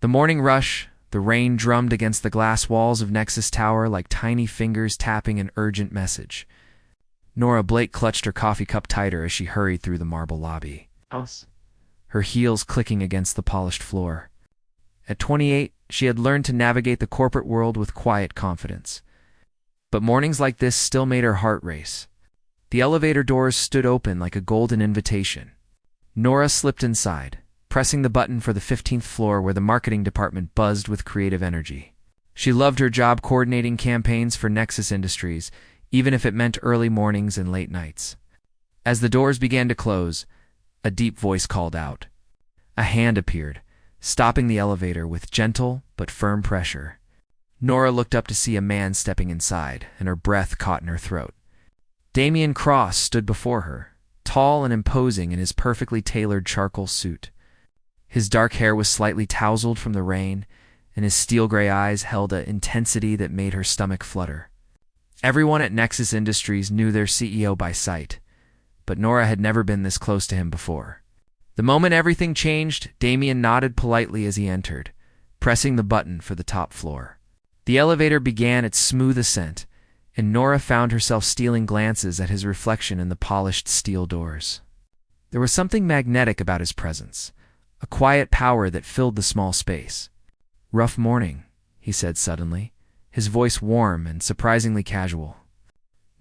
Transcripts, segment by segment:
The morning rush, the rain drummed against the glass walls of Nexus Tower like tiny fingers tapping an urgent message. Nora Blake clutched her coffee cup tighter as she hurried through the marble lobby, her heels clicking against the polished floor. At 28, she had learned to navigate the corporate world with quiet confidence. But mornings like this still made her heart race. The elevator doors stood open like a golden invitation. Nora slipped inside, pressing the button for the 15th floor where the marketing department buzzed with creative energy. She loved her job coordinating campaigns for Nexus Industries, even if it meant early mornings and late nights. As the doors began to close, a deep voice called out. A hand appeared, stopping the elevator with gentle but firm pressure. Nora looked up to see a man stepping inside, and her breath caught in her throat. Damien Cross stood before her, tall and imposing in his perfectly tailored charcoal suit. His dark hair was slightly tousled from the rain, and his steel-gray eyes held an intensity that made her stomach flutter. Everyone at Nexus Industries knew their CEO by sight, but Nora had never been this close to him before. The moment everything changed, Damien nodded politely as he entered, pressing the button for the top floor. The elevator began its smooth ascent, and Nora found herself stealing glances at his reflection in the polished steel doors. There was something magnetic about his presence, a quiet power that filled the small space. "Rough morning," he said suddenly, his voice warm and surprisingly casual.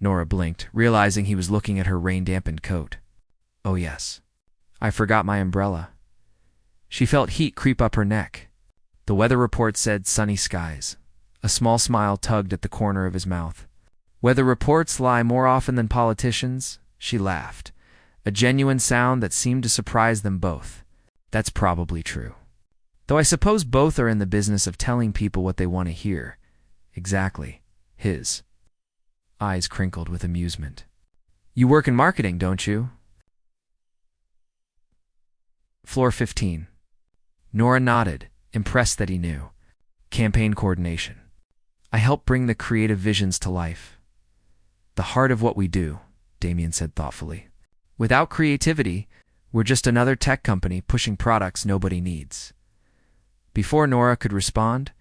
Nora blinked, realizing he was looking at her rain-dampened coat. "Oh yes. I forgot my umbrella." She felt heat creep up her neck. The weather report said sunny skies. A small smile tugged at the corner of his mouth. "Weather reports lie more often than politicians," she laughed, a genuine sound that seemed to surprise them both. "That's probably true. Though I suppose both are in the business of telling people what they want to hear." "Exactly." His eyes crinkled with amusement. "You work in marketing, don't you?" Floor 15. Nora nodded, impressed that he knew. "Campaign coordination. I help bring the creative visions to life." "The heart of what we do," Damien said thoughtfully. "Without creativity, we're just another tech company pushing products nobody needs." Before Nora could respond,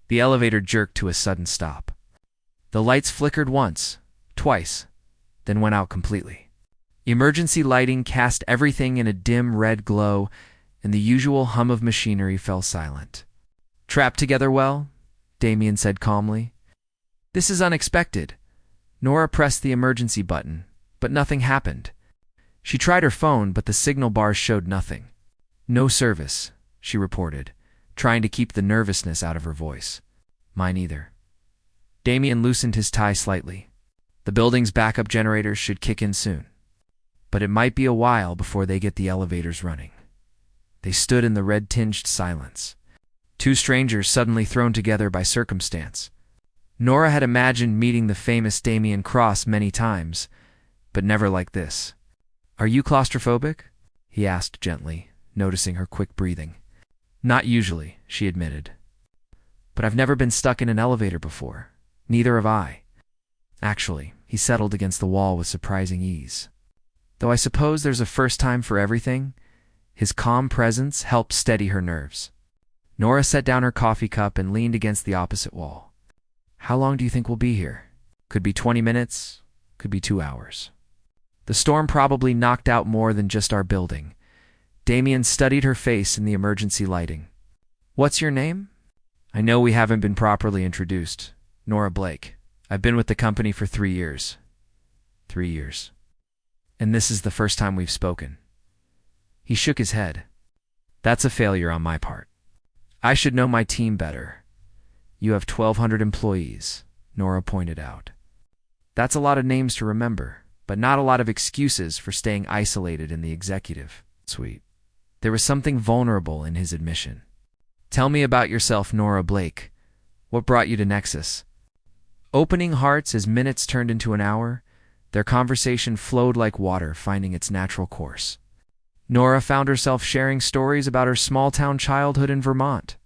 the elevator jerked to a sudden stop. The lights flickered once, twice, then went out completely. Emergency lighting cast everything in a dim red glow, and the usual hum of machinery fell silent. "Trapped together well?" Damien said calmly. "This is unexpected." Nora pressed the emergency button, but nothing happened. She tried her phone, but the signal bars showed nothing. "No service," she reported, trying to keep the nervousness out of her voice. "Mine either." Damien loosened his tie slightly. The building's backup generators should kick in soon. But it might be a while before they get the elevators running. They stood in the red-tinged silence. Two strangers suddenly thrown together by circumstance. Nora had imagined meeting the famous Damien Cross many times, but never like this. "Are you claustrophobic?" he asked gently, noticing her quick breathing. "Not usually," she admitted. "But I've never been stuck in an elevator before. Neither have I." Actually, he settled against the wall with surprising ease. Though I suppose there's a first time for everything, his calm presence helped steady her nerves. Nora set down her coffee cup and leaned against the opposite wall. "How long do you think we'll be here? Could be 20 minutes, could be 2 hours. The storm probably knocked out more than just our building." Damien studied her face in the emergency lighting. "What's your name?" "I know we haven't been properly introduced. Nora Blake. I've been with the company for 3 years. 3 years. And this is the first time we've spoken." He shook his head. "That's a failure on my part. I should know my team better." "You have 1,200 employees," Nora pointed out. "That's a lot of names to remember, but not a lot of excuses for staying isolated in the executive suite." There was something vulnerable in his admission. "Tell me about yourself, Nora Blake. What brought you to Nexus?" Opening hearts as minutes turned into an hour, their conversation flowed like water, finding its natural course. Nora found herself sharing stories about her small-town childhood in Vermont,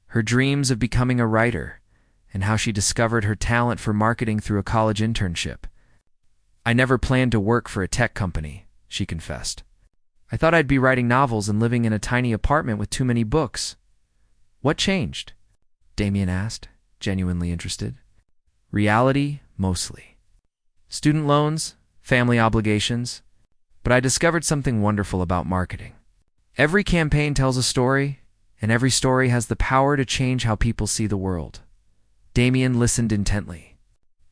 her dreams of becoming a writer, and how she discovered her talent for marketing through a college internship. "I never planned to work for a tech company," she confessed. "I thought I'd be writing novels and living in a tiny apartment with too many books." What changed? Damien asked, genuinely interested. Reality, mostly. Student loans, family obligations. But I discovered something wonderful about marketing. Every campaign tells a story, and every story has the power to change how people see the world. Damien listened intently,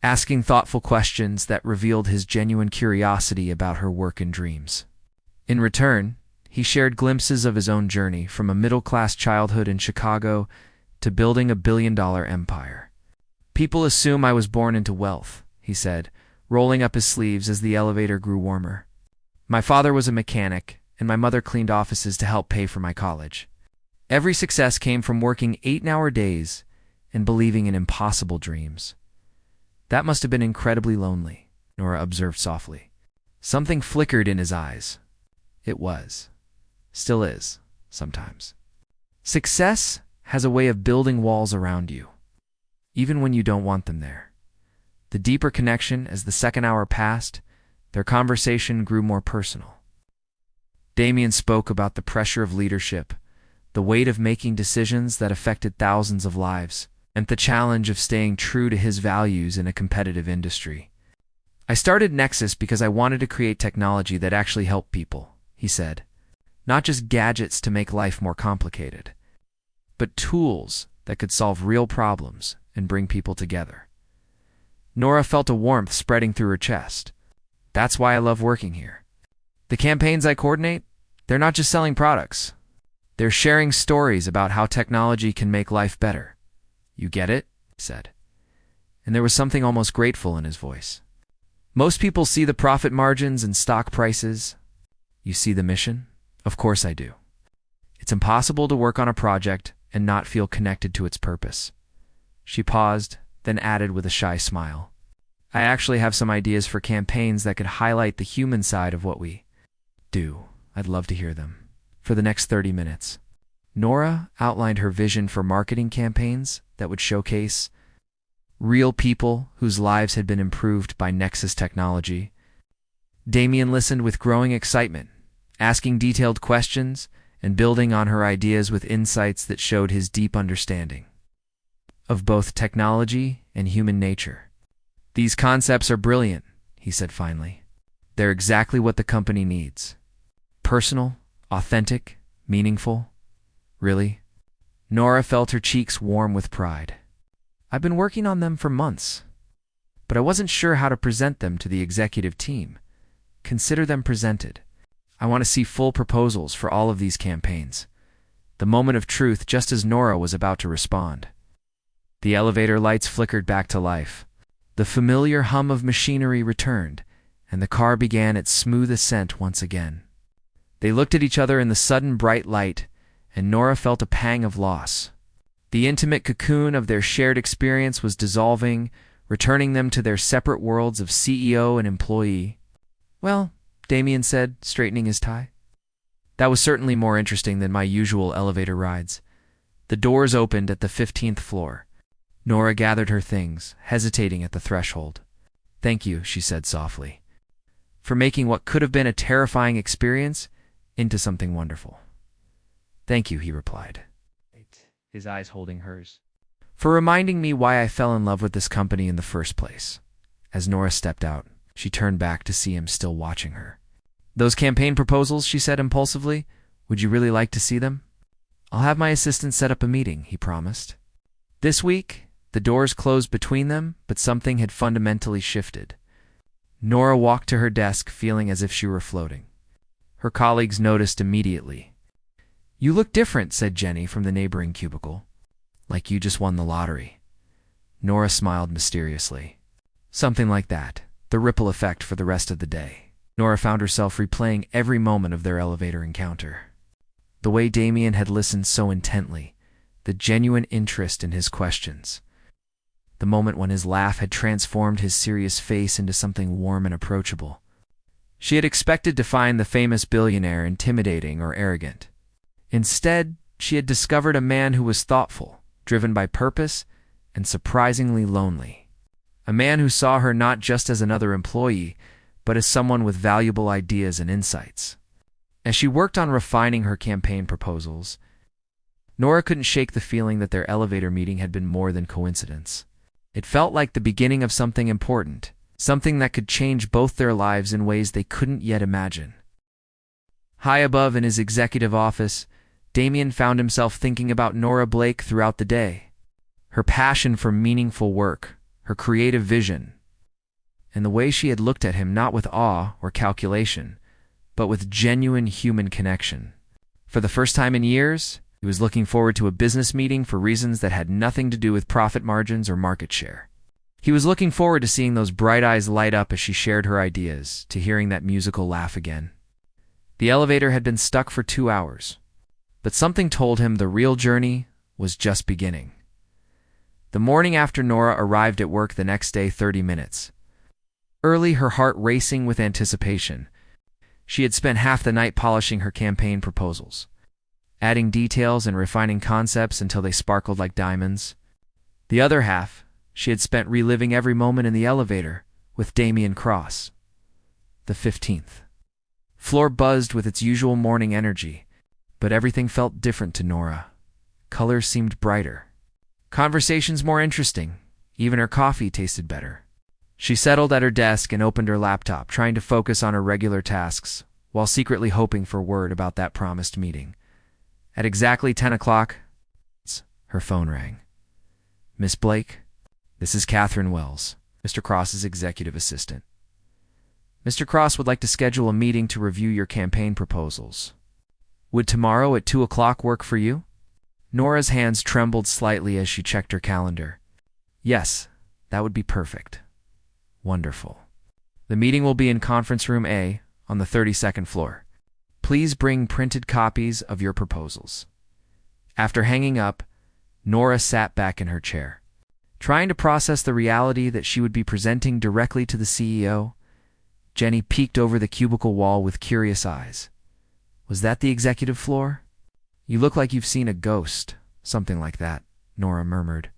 asking thoughtful questions that revealed his genuine curiosity about her work and dreams. In return, he shared glimpses of his own journey from a middle-class childhood in Chicago to building a billion-dollar empire. People assume I was born into wealth, he said, rolling up his sleeves as the elevator grew warmer. My father was a mechanic, and my mother cleaned offices to help pay for my college. Every success came from working 8-hour days and believing in impossible dreams. That must have been incredibly lonely, Nora observed softly. Something flickered in his eyes. It was. Still is, sometimes. Success has a way of building walls around you, even when you don't want them there. The deeper connection as the second hour passed, their conversation grew more personal. Damien spoke about the pressure of leadership, the weight of making decisions that affected thousands of lives, and the challenge of staying true to his values in a competitive industry. I started Nexus because I wanted to create technology that actually helped people, he said. Not just gadgets to make life more complicated, but tools that could solve real problems and bring people together. Nora felt a warmth spreading through her chest. That's why I love working here. The campaigns I coordinate, they're not just selling products. They're sharing stories about how technology can make life better. You get it? He said. And there was something almost grateful in his voice. Most people see the profit margins and stock prices. You see the mission? Of course I do. It's impossible to work on a project and not feel connected to its purpose. She paused, then added with a shy smile. I actually have some ideas for campaigns that could highlight the human side of what we do. I'd love to hear them. For the next 30 minutes. Nora outlined her vision for marketing campaigns that would showcase real people whose lives had been improved by Nexus technology. Damien listened with growing excitement, asking detailed questions and building on her ideas with insights that showed his deep understanding of both technology and human nature. These concepts are brilliant, he said finally. They're exactly what the company needs. Personal, authentic, meaningful. Really? Nora felt her cheeks warm with pride. I've been working on them for months, but I wasn't sure how to present them to the executive team. Consider them presented. I want to see full proposals for all of these campaigns. The moment of truth just as Nora was about to respond. The elevator lights flickered back to life. The familiar hum of machinery returned, and the car began its smooth ascent once again. They looked at each other in the sudden bright light, and Nora felt a pang of loss. The intimate cocoon of their shared experience was dissolving, returning them to their separate worlds of CEO and employee. Well, Damien said, straightening his tie. That was certainly more interesting than my usual elevator rides. The doors opened at the 15th floor. Nora gathered her things, hesitating at the threshold. Thank you, she said softly, for making what could have been a terrifying experience into something wonderful. Thank you, he replied, his eyes holding hers, for reminding me why I fell in love with this company in the first place. As Nora stepped out, she turned back to see him still watching her. Those campaign proposals, she said impulsively, would you really like to see them? I'll have my assistant set up a meeting, he promised. This week, the doors closed between them, but something had fundamentally shifted. Nora walked to her desk feeling as if she were floating. Her colleagues noticed immediately. You look different, said Jenny from the neighboring cubicle. Like you just won the lottery. Nora smiled mysteriously. Something like that. The ripple effect for the rest of the day. Nora found herself replaying every moment of their elevator encounter. The way Damien had listened so intently, the genuine interest in his questions. The moment when his laugh had transformed his serious face into something warm and approachable. She had expected to find the famous billionaire intimidating or arrogant. Instead, she had discovered a man who was thoughtful, driven by purpose, and surprisingly lonely. A man who saw her not just as another employee, but as someone with valuable ideas and insights. As she worked on refining her campaign proposals, Nora couldn't shake the feeling that their elevator meeting had been more than coincidence. It felt like the beginning of something important, something that could change both their lives in ways they couldn't yet imagine. High above in his executive office, Damien found himself thinking about Nora Blake throughout the day. Her passion for meaningful work, her creative vision, and the way she had looked at him not with awe or calculation, but with genuine human connection. For the first time in years, he was looking forward to a business meeting for reasons that had nothing to do with profit margins or market share. He was looking forward to seeing those bright eyes light up as she shared her ideas, to hearing that musical laugh again. The elevator had been stuck for 2 hours, but something told him the real journey was just beginning. The morning after Nora arrived at work the next day, 30 minutes. Early, her heart racing with anticipation. She had spent half the night polishing her campaign proposals, adding details and refining concepts until they sparkled like diamonds. The other half, she had spent reliving every moment in the elevator with Damien Cross. The 15th floor buzzed with its usual morning energy, but everything felt different to Nora. Colors seemed brighter, conversations more interesting, even her coffee tasted better. She settled at her desk and opened her laptop, trying to focus on her regular tasks, while secretly hoping for word about that promised meeting. At exactly 10 o'clock, her phone rang. "Miss Blake, this is Catherine Wells, Mr. Cross's executive assistant. Mr. Cross would like to schedule a meeting to review your campaign proposals. Would tomorrow at 2 o'clock work for you?" Nora's hands trembled slightly as she checked her calendar. "Yes, that would be perfect." "Wonderful. The meeting will be in conference room A on the 32nd floor. Please bring printed copies of your proposals." After hanging up, Nora sat back in her chair, trying to process the reality that she would be presenting directly to the CEO. Jenny peeked over the cubicle wall with curious eyes. "Was that the executive floor?" "You look like you've seen a ghost," something like that, Nora murmured.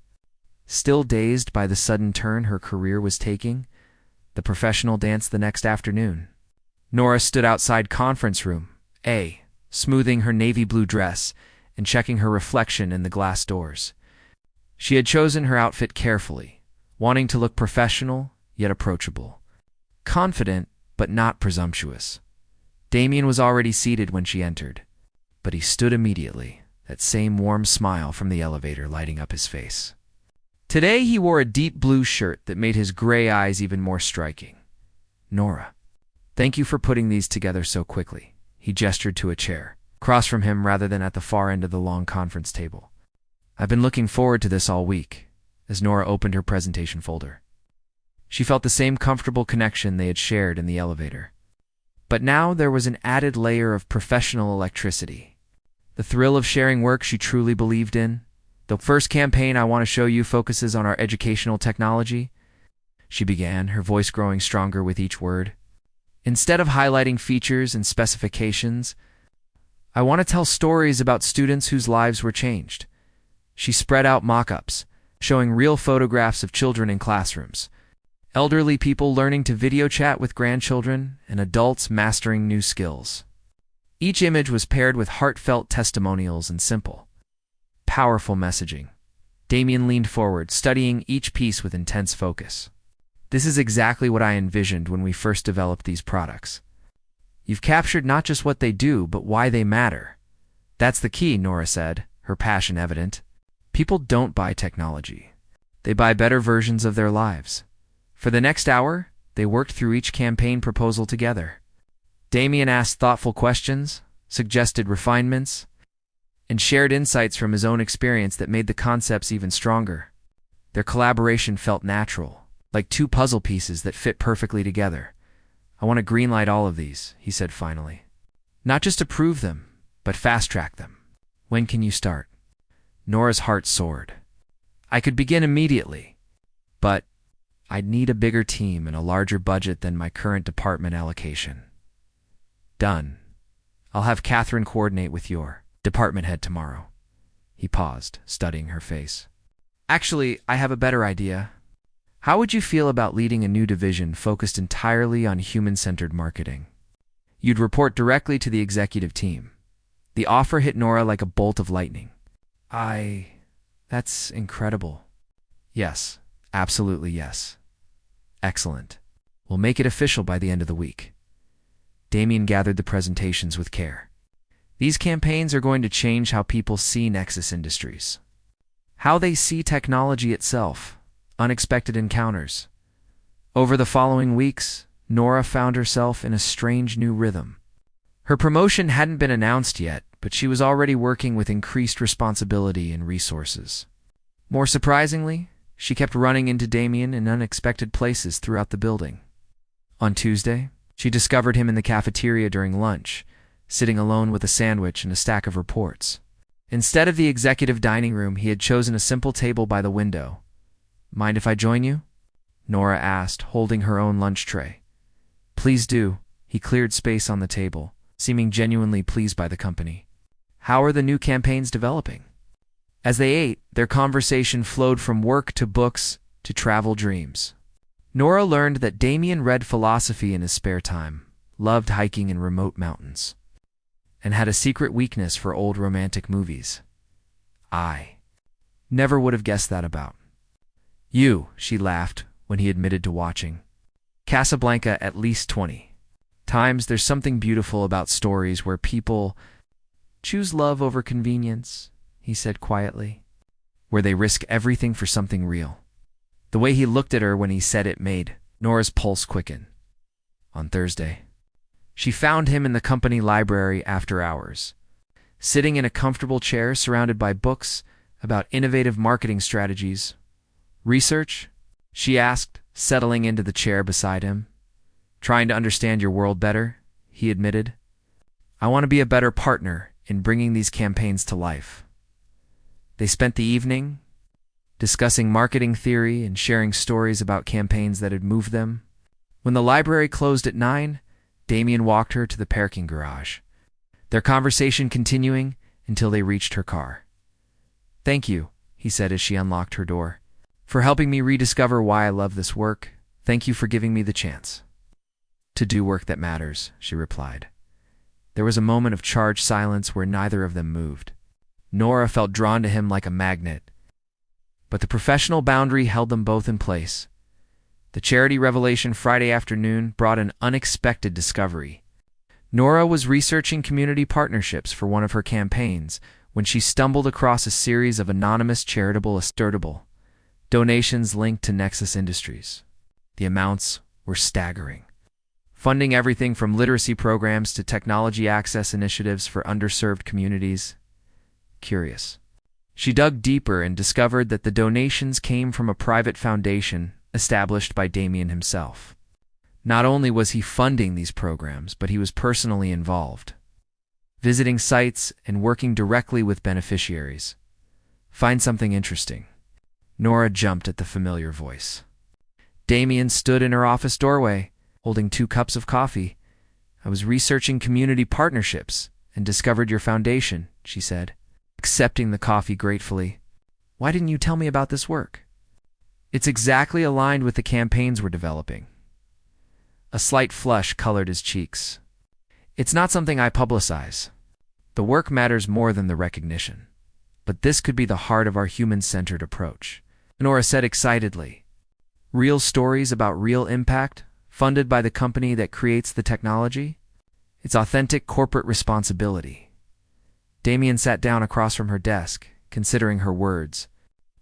Still dazed by the sudden turn her career was taking, the professional danced the next afternoon. Nora stood outside conference room A, smoothing her navy blue dress and checking her reflection in the glass doors. She had chosen her outfit carefully, wanting to look professional yet approachable. Confident, but not presumptuous. Damien was already seated when she entered, but he stood immediately, that same warm smile from the elevator lighting up his face. Today he wore a deep blue shirt that made his gray eyes even more striking. "Nora, thank you for putting these together so quickly." He gestured to a chair, across from him rather than at the far end of the long conference table. "I've been looking forward to this all week," as Nora opened her presentation folder. She felt the same comfortable connection they had shared in the elevator. But now there was an added layer of professional electricity. The thrill of sharing work she truly believed in. "The first campaign I want to show you focuses on our educational technology," she began, her voice growing stronger with each word. "Instead of highlighting features and specifications, I want to tell stories about students whose lives were changed." She spread out mock-ups, showing real photographs of children in classrooms, elderly people learning to video chat with grandchildren, and adults mastering new skills. Each image was paired with heartfelt testimonials and simple, powerful messaging. Damien leaned forward, studying each piece with intense focus. "This is exactly what I envisioned when we first developed these products. You've captured not just what they do, but why they matter. That's the key," Nora said, her passion evident. "People don't buy technology. They buy better versions of their lives." For the next hour, they worked through each campaign proposal together. Damien asked thoughtful questions, suggested refinements, and shared insights from his own experience that made the concepts even stronger. Their collaboration felt natural, like two puzzle pieces that fit perfectly together. "I want to greenlight all of these," he said finally. "Not just approve them, but fast-track them. When can you start?" Nora's heart soared. "I could begin immediately, but I'd need a bigger team and a larger budget than my current department allocation." "Done. I'll have Catherine coordinate with your department head tomorrow." He paused, studying her face. "Actually, I have a better idea. How would you feel about leading a new division focused entirely on human-centered marketing? You'd report directly to the executive team." The offer hit Nora like a bolt of lightning. That's incredible. Yes, absolutely yes. Excellent. We'll make it official by the end of the week. Damien gathered the presentations with care. These campaigns are going to change how people see Nexus Industries, how they see technology itself, unexpected encounters. Over the following weeks, Nora found herself in a strange new rhythm. Her promotion hadn't been announced yet, but she was already working with increased responsibility and resources. More surprisingly, she kept running into Damien in unexpected places throughout the building. On Tuesday, she discovered him in the cafeteria during lunch, sitting alone with a sandwich and a stack of reports. Instead of the executive dining room, he had chosen a simple table by the window. "Mind if I join you?" Nora asked, holding her own lunch tray. "Please do." He cleared space on the table, seeming genuinely pleased by the company. "How are the new campaigns developing?" As they ate, their conversation flowed from work to books to travel dreams. Nora learned that Damien read philosophy in his spare time, loved hiking in remote mountains, and had a secret weakness for old romantic movies. I never would have guessed that about you, she laughed when he admitted to watching Casablanca at least 20 times. There's something beautiful about stories where people choose love over convenience, he said quietly, where they risk everything for something real. The way he looked at her when he said it made Nora's pulse quicken. On Thursday, she found him in the company library after hours, sitting in a comfortable chair surrounded by books about innovative marketing strategies. "Research?" she asked, settling into the chair beside him. "Trying to understand your world better," he admitted. "I want to be a better partner in bringing these campaigns to life." They spent the evening discussing marketing theory and sharing stories about campaigns that had moved them. When the library closed at 9, Damien walked her to the parking garage, their conversation continuing until they reached her car. "Thank you," he said as she unlocked her door, "for helping me rediscover why I love this work. Thank you for giving me the chance to do work that matters," she replied. There was a moment of charged silence where neither of them moved. Nora felt drawn to him like a magnet, but the professional boundary held them both in place. The charity revelation Friday afternoon brought an unexpected discovery. Nora was researching community partnerships for one of her campaigns when she stumbled across a series of anonymous charitable donations linked to Nexus Industries. The amounts were staggering, funding everything from literacy programs to technology access initiatives for underserved communities. Curious, she dug deeper and discovered that the donations came from a private foundation established by Damien himself. Not only was he funding these programs, but he was personally involved, visiting sites and working directly with beneficiaries. "Find something interesting." Nora jumped at the familiar voice. Damien stood in her office doorway, holding 2 cups of coffee. "I was researching community partnerships and discovered your foundation," she said, accepting the coffee gratefully. "Why didn't you tell me about this work?" "It's exactly aligned with the campaigns we're developing." A slight flush colored his cheeks. "It's not something I publicize. The work matters more than the recognition. But this could be the heart of our human-centered approach," Nora said excitedly. "Real stories about real impact, funded by the company that creates the technology. It's authentic corporate responsibility." Damien sat down across from her desk, considering her words.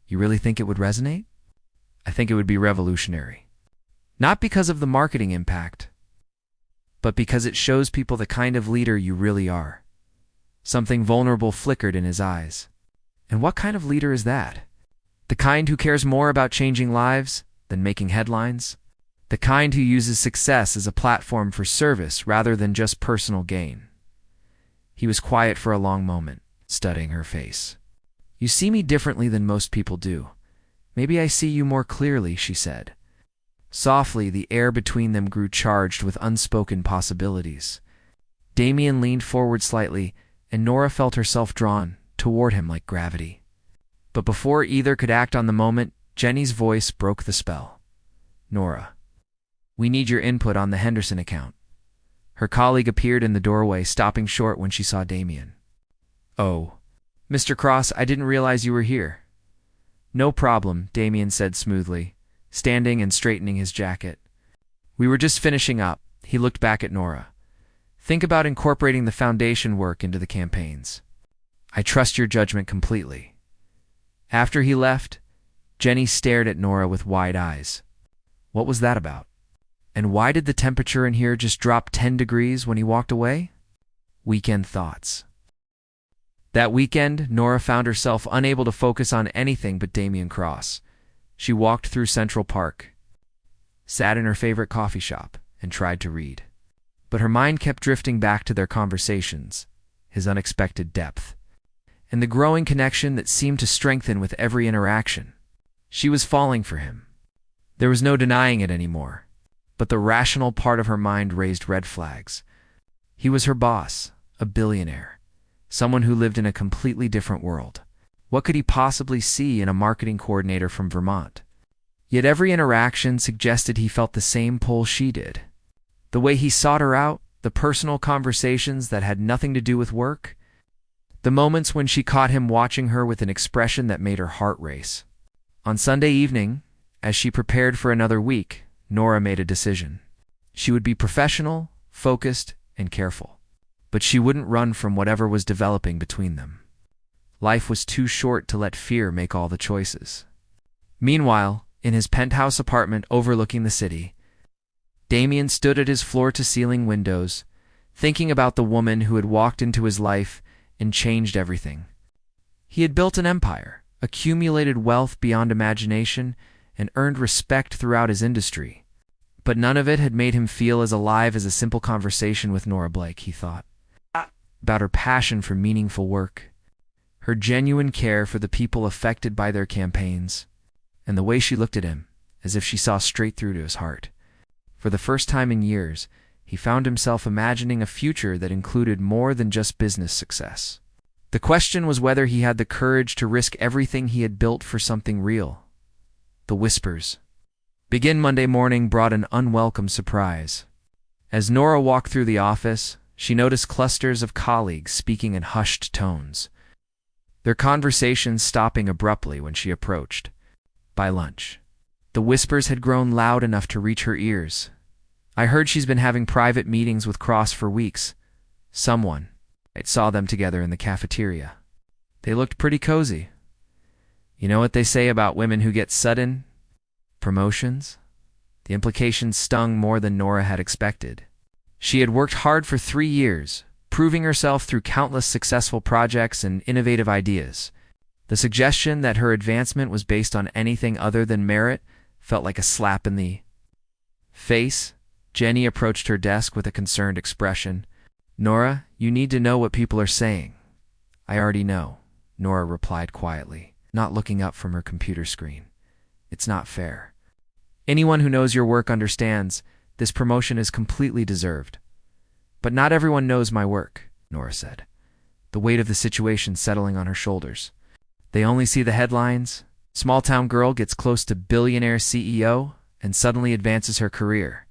"You really think it would resonate?" "I think it would be revolutionary. Not because of the marketing impact, but because it shows people the kind of leader you really are." Something vulnerable flickered in his eyes. "And what kind of leader is that?" "The kind who cares more about changing lives than making headlines. The kind who uses success as a platform for service rather than just personal gain." He was quiet for a long moment, studying her face. "You see me differently than most people do. Maybe I see you more clearly," she said. Softly, the air between them grew charged with unspoken possibilities. Damien leaned forward slightly, and Nora felt herself drawn toward him like gravity. But before either could act on the moment, Jenny's voice broke the spell. "Nora, we need your input on the Henderson account." Her colleague appeared in the doorway, stopping short when she saw Damien. "Oh, Mr. Cross, I didn't realize you were here. No problem, Damien said smoothly, standing and straightening his jacket. We were just finishing up. He looked back at Nora. Think about incorporating the foundation work into the campaigns. I trust your judgment completely. After he left, Jenny stared at Nora with wide eyes. What was that about? And why did the temperature in here just drop 10 degrees when he walked away? Weekend thoughts. That weekend, Nora found herself unable to focus on anything but Damien Cross. She walked through Central Park, sat in her favorite coffee shop, and tried to read. But her mind kept drifting back to their conversations, his unexpected depth, and the growing connection that seemed to strengthen with every interaction. She was falling for him. There was no denying it anymore, but the rational part of her mind raised red flags. He was her boss, a billionaire, someone who lived in a completely different world. What could he possibly see in a marketing coordinator from Vermont? Yet every interaction suggested he felt the same pull she did. The way he sought her out, the personal conversations that had nothing to do with work, the moments when she caught him watching her with an expression that made her heart race. On Sunday evening, as she prepared for another week, Nora made a decision. She would be professional, focused, and careful. But she wouldn't run from whatever was developing between them. Life was too short to let fear make all the choices. Meanwhile, in his penthouse apartment overlooking the city, Damien stood at his floor-to-ceiling windows, thinking about the woman who had walked into his life and changed everything. He had built an empire, accumulated wealth beyond imagination, and earned respect throughout his industry. But none of it had made him feel as alive as a simple conversation with Nora Blake, he thought. About her passion for meaningful work, her genuine care for the people affected by their campaigns, and the way she looked at him, as if she saw straight through to his heart. For the first time in years, he found himself imagining a future that included more than just business success. The question was whether he had the courage to risk everything he had built for something real. The whispers. Begin Monday morning brought an unwelcome surprise. As Nora walked through the office, she noticed clusters of colleagues speaking in hushed tones, their conversations stopping abruptly when she approached. By lunch, the whispers had grown loud enough to reach her ears. I heard she's been having private meetings with Cross for weeks. Someone. I saw them together in the cafeteria. They looked pretty cozy. You know what they say about women who get sudden promotions? The implications stung more than Nora had expected. She had worked hard for 3 years, proving herself through countless successful projects and innovative ideas. The suggestion that her advancement was based on anything other than merit felt like a slap in the face. Jenny approached her desk with a concerned expression. Nora, you need to know what people are saying. I already know, Nora replied quietly, not looking up from her computer screen. It's not fair. Anyone who knows your work understands this promotion is completely deserved. But not everyone knows my work, Nora said, the weight of the situation settling on her shoulders. They only see the headlines. Small-town girl gets close to billionaire CEO and suddenly advances her career.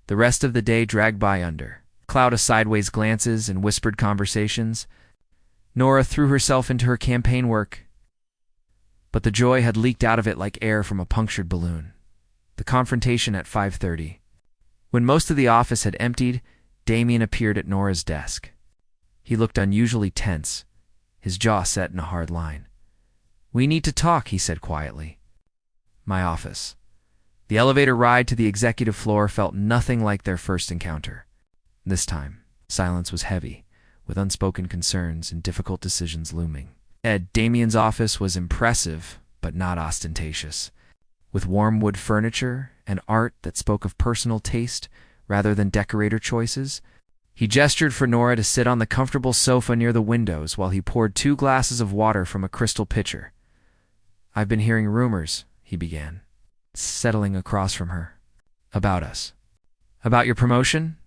The rest of the day dragged by under cloud of sideways glances and whispered conversations. Nora threw herself into her campaign work, but the joy had leaked out of it like air from a punctured balloon. The confrontation at 5:30. When most of the office had emptied, Damien appeared at Nora's desk. He looked unusually tense, his jaw set in a hard line. We need to talk, he said quietly. My office. The elevator ride to the executive floor felt nothing like their first encounter. This time, silence was heavy, with unspoken concerns and difficult decisions looming. Damien's office was impressive, but not ostentatious, with warm wood furniture and art that spoke of personal taste rather than decorator choices. He gestured for Nora to sit on the comfortable sofa near the windows while he poured 2 glasses of water from a crystal pitcher. I've been hearing rumors, he began, settling across from her. About us. About your promotion?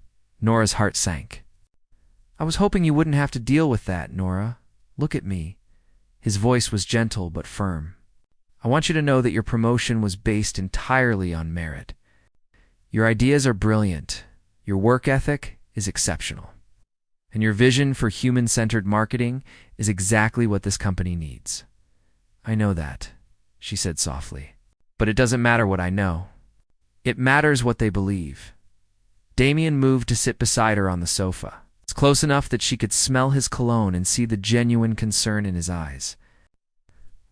Nora's heart sank. I was hoping you wouldn't have to deal with that, Nora. Look at me. His voice was gentle but firm. I want you to know that your promotion was based entirely on merit. Your ideas are brilliant. Your work ethic is exceptional. And your vision for human-centered marketing is exactly what this company needs. I know that, she said softly. But it doesn't matter what I know. It matters what they believe. Damien moved to sit beside her on the sofa. It's close enough that she could smell his cologne and see the genuine concern in his eyes.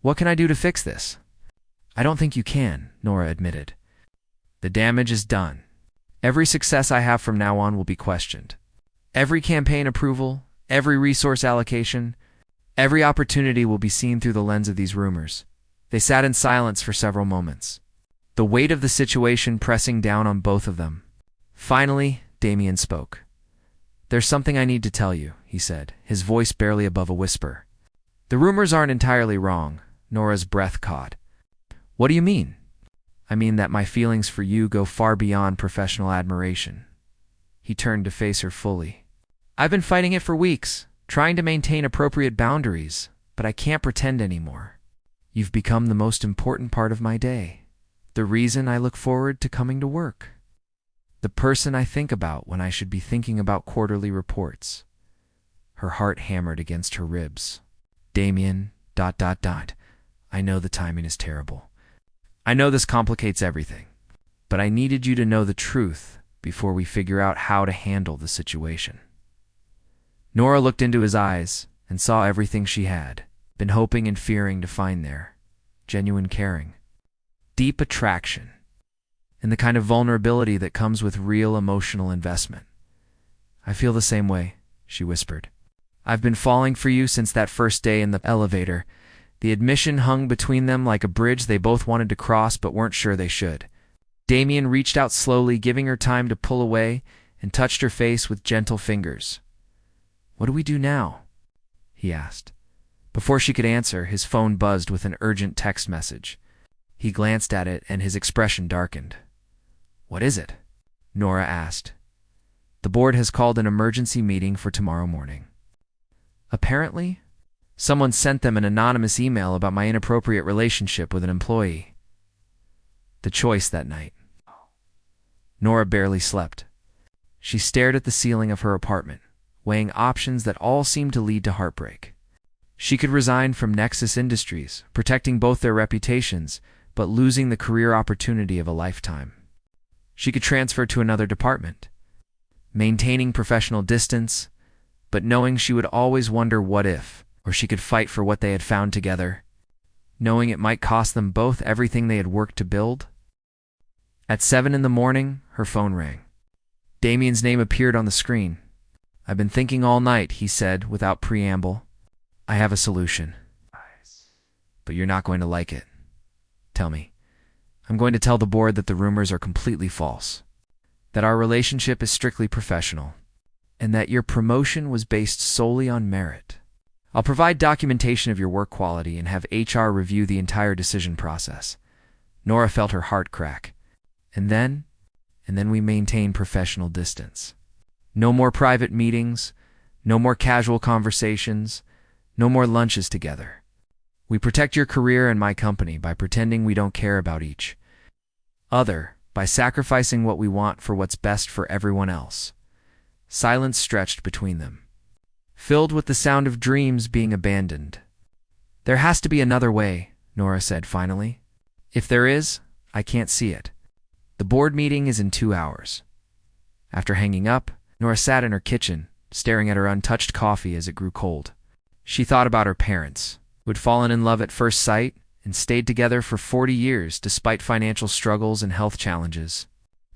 What can I do to fix this? I don't think you can, Nora admitted. The damage is done. Every success I have from now on will be questioned. Every campaign approval, every resource allocation, every opportunity will be seen through the lens of these rumors. They sat in silence for several moments, the weight of the situation pressing down on both of them. Finally, Damien spoke. There's something I need to tell you, he said, his voice barely above a whisper. The rumors aren't entirely wrong, Nora's breath caught. What do you mean? I mean that my feelings for you go far beyond professional admiration. He turned to face her fully. I've been fighting it for weeks, trying to maintain appropriate boundaries, but I can't pretend anymore. You've become the most important part of my day, the reason I look forward to coming to work, the person I think about when I should be thinking about quarterly reports. Her heart hammered against her ribs. Damien, ... I know the timing is terrible. I know this complicates everything, but I needed you to know the truth before we figure out how to handle the situation. Nora looked into his eyes and saw everything she had been hoping and fearing to find there: genuine caring, deep attraction, and the kind of vulnerability that comes with real emotional investment. I feel the same way, she whispered. I've been falling for you since that first day in the elevator. The admission hung between them like a bridge they both wanted to cross but weren't sure they should. Damien reached out slowly, giving her time to pull away, and touched her face with gentle fingers. What do we do now? He asked. Before she could answer, his phone buzzed with an urgent text message. He glanced at it and his expression darkened. What is it? Nora asked. The board has called an emergency meeting for tomorrow morning. Apparently, someone sent them an anonymous email about my inappropriate relationship with an employee. The choice that night. Nora barely slept. She stared at the ceiling of her apartment, weighing options that all seemed to lead to heartbreak. She could resign from Nexus Industries, protecting both their reputations, but losing the career opportunity of a lifetime. She could transfer to another department, maintaining professional distance, but knowing she would always wonder what if, or she could fight for what they had found together, knowing it might cost them both everything they had worked to build. At 7 in the morning, her phone rang. Damien's name appeared on the screen. I've been thinking all night, he said without preamble. I have a solution. But you're not going to like it. Tell me. I'm going to tell the board that the rumors are completely false, that our relationship is strictly professional, and that your promotion was based solely on merit. I'll provide documentation of your work quality and have HR review the entire decision process. Nora felt her heart crack. And then we maintain professional distance. No more private meetings, no more casual conversations, no more lunches together. We protect your career and my company by pretending we don't care about each other, by sacrificing what we want for what's best for everyone else. Silence stretched between them, filled with the sound of dreams being abandoned. There has to be another way, Nora said finally. If there is, I can't see it. The board meeting is in 2 hours. After hanging up, Nora sat in her kitchen, staring at her untouched coffee as it grew cold. She thought about her parents, who had fallen in love at first sight and stayed together for 40 years despite financial struggles and health challenges.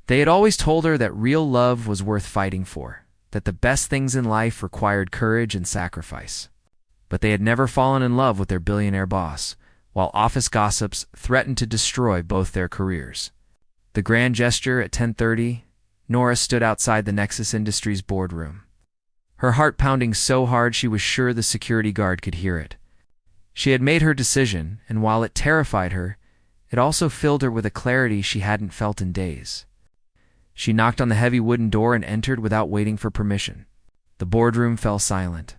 They had always told her that real love was worth fighting for, that the best things in life required courage and sacrifice. But they had never fallen in love with their billionaire boss, while office gossips threatened to destroy both their careers. The grand gesture at 10:30, Nora stood outside the Nexus Industries boardroom. Her heart pounding so hard she was sure the security guard could hear it. She had made her decision, and while it terrified her, it also filled her with a clarity she hadn't felt in days. She knocked on the heavy wooden door and entered without waiting for permission. The boardroom fell silent.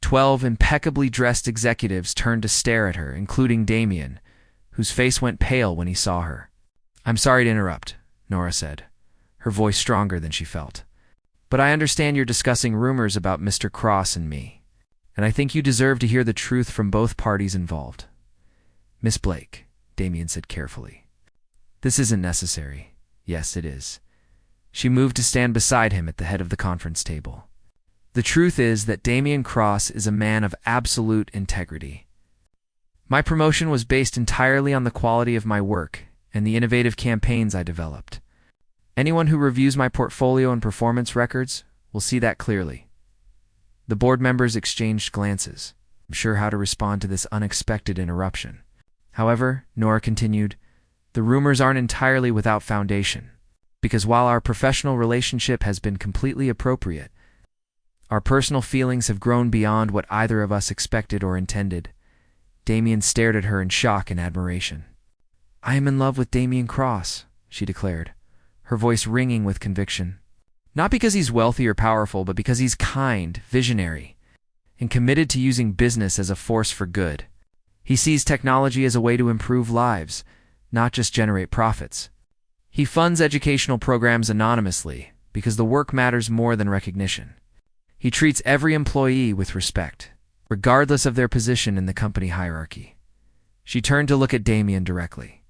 12 impeccably dressed executives turned to stare at her, including Damien, whose face went pale when he saw her. I'm sorry to interrupt, Nora said, her voice stronger than she felt. But I understand you're discussing rumors about Mr. Cross and me, and I think you deserve to hear the truth from both parties involved. Miss Blake, Damien said carefully. This isn't necessary. Yes, it is. She moved to stand beside him at the head of the conference table. The truth is that Damien Cross is a man of absolute integrity. My promotion was based entirely on the quality of my work and the innovative campaigns I developed. Anyone who reviews my portfolio and performance records will see that clearly. The board members exchanged glances, unsure how to respond to this unexpected interruption. However, Nora continued, the rumors aren't entirely without foundation, because while our professional relationship has been completely appropriate, our personal feelings have grown beyond what either of us expected or intended. Damien stared at her in shock and admiration. I am in love with Damien Cross, she declared, her voice ringing with conviction. Not because he's wealthy or powerful, but because he's kind, visionary, and committed to using business as a force for good. He sees technology as a way to improve lives, not just generate profits. He funds educational programs anonymously because the work matters more than recognition. He treats every employee with respect, regardless of their position in the company hierarchy. She turned to look at Damien directly.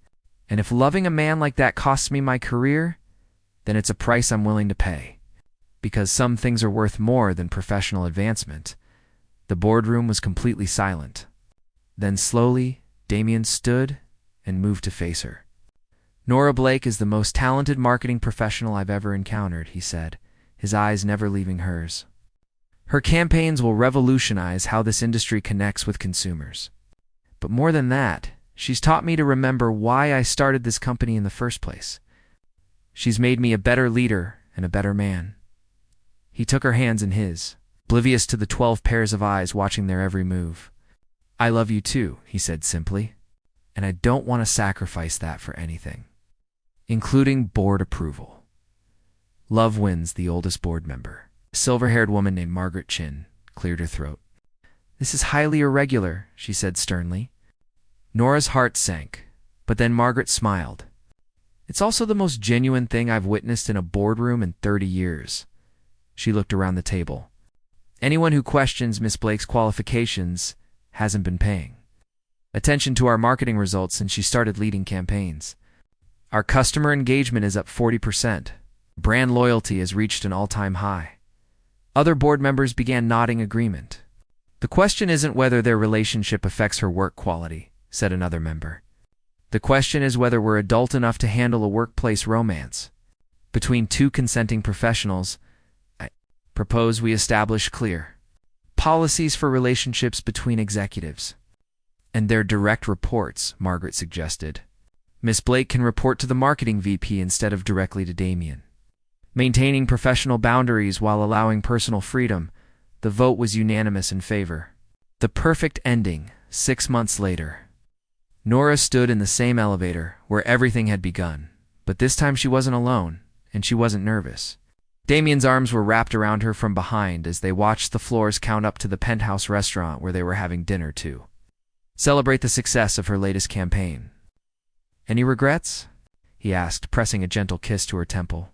And if loving a man like that costs me my career, then it's a price I'm willing to pay. Because some things are worth more than professional advancement. The boardroom was completely silent. Then slowly, Damien stood and moved to face her. Nora Blake is the most talented marketing professional I've ever encountered, he said, his eyes never leaving hers. Her campaigns will revolutionize how this industry connects with consumers. But more than that, she's taught me to remember why I started this company in the first place. She's made me a better leader and a better man. He took her hands in his, oblivious to the 12 pairs of eyes watching their every move. I love you too, he said simply, and I don't want to sacrifice that for anything, including board approval. Love wins, the oldest board member, a silver-haired woman named Margaret Chin, cleared her throat. This is highly irregular, she said sternly. Nora's heart sank, but then Margaret smiled. It's also the most genuine thing I've witnessed in a boardroom in 30 years. She looked around the table. Anyone who questions Miss Blake's qualifications hasn't been paying attention to our marketing results since she started leading campaigns. Our customer engagement is up 40%. Brand loyalty has reached an all-time high. Other board members began nodding agreement. The question isn't whether their relationship affects her work quality, said another member. The question is whether we're adult enough to handle a workplace romance. Between two consenting professionals, I propose we establish clear policies for relationships between executives. And their direct reports, Margaret suggested. Miss Blake can report to the marketing VP instead of directly to Damien. Maintaining professional boundaries while allowing personal freedom, the vote was unanimous in favor. The perfect ending, 6 months later. Nora stood in the same elevator where everything had begun, but this time she wasn't alone, and she wasn't nervous. Damien's arms were wrapped around her from behind as they watched the floors count up to the penthouse restaurant where they were having dinner to celebrate the success of her latest campaign. Any regrets? He asked, pressing a gentle kiss to her temple.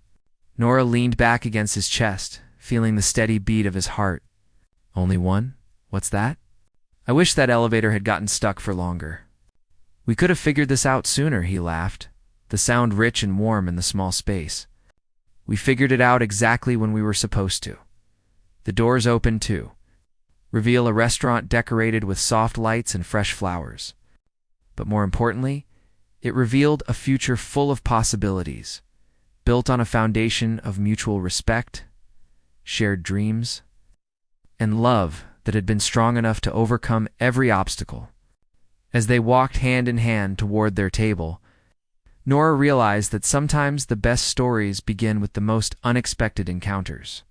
Nora leaned back against his chest, feeling the steady beat of his heart. Only one? What's that? I wish that elevator had gotten stuck for longer. We could have figured this out sooner, he laughed, the sound rich and warm in the small space. We figured it out exactly when we were supposed to. The doors opened too. Reveal a restaurant decorated with soft lights and fresh flowers. But more importantly, it revealed a future full of possibilities, built on a foundation of mutual respect, shared dreams, and love that had been strong enough to overcome every obstacle. As they walked hand in hand toward their table, Nora realized that sometimes the best stories begin with the most unexpected encounters.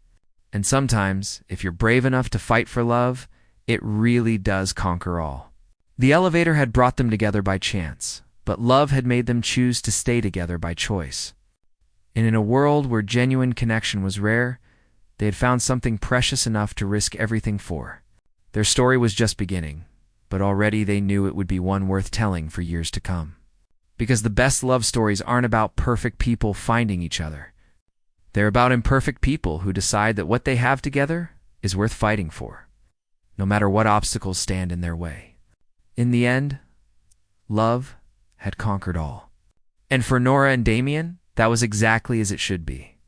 And sometimes, if you're brave enough to fight for love, it really does conquer all. The elevator had brought them together by chance, but love had made them choose to stay together by choice. And in a world where genuine connection was rare, they had found something precious enough to risk everything for. Their story was just beginning, but already they knew it would be one worth telling for years to come. Because the best love stories aren't about perfect people finding each other. They're about imperfect people who decide that what they have together is worth fighting for, no matter what obstacles stand in their way. In the end, love had conquered all. And for Nora and Damien, that was exactly as it should be.